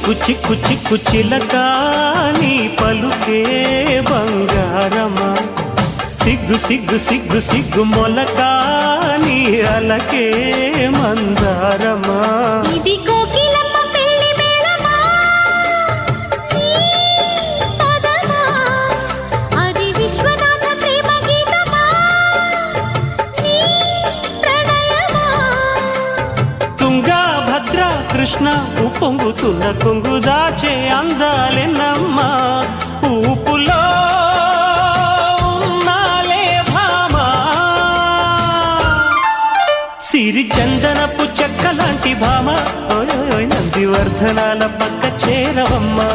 చిక్కు చిక్కు చిక్కు చిలక నీ పలుకే బంగారమా సిగ్గు సిగ్గు సిగ్గు సిగ్గు మొలక నీ అలకే మందారమా ఇది కోకిలమ్మ పెళ్లి మేళమా నీ పదమా అది విశ్వనాథ ప్రేమ గీతమా నీ ప్రణయమా తుంగా భద్ర కృష్ణ ఉప్పొంగుతున్న కొంగు దాచే అందాలెన్నమ్మా ఊపులో సిరి చందనపు చెక్క లాంటి భామ నందివర్ధనాల పక్క చేరవమ్మా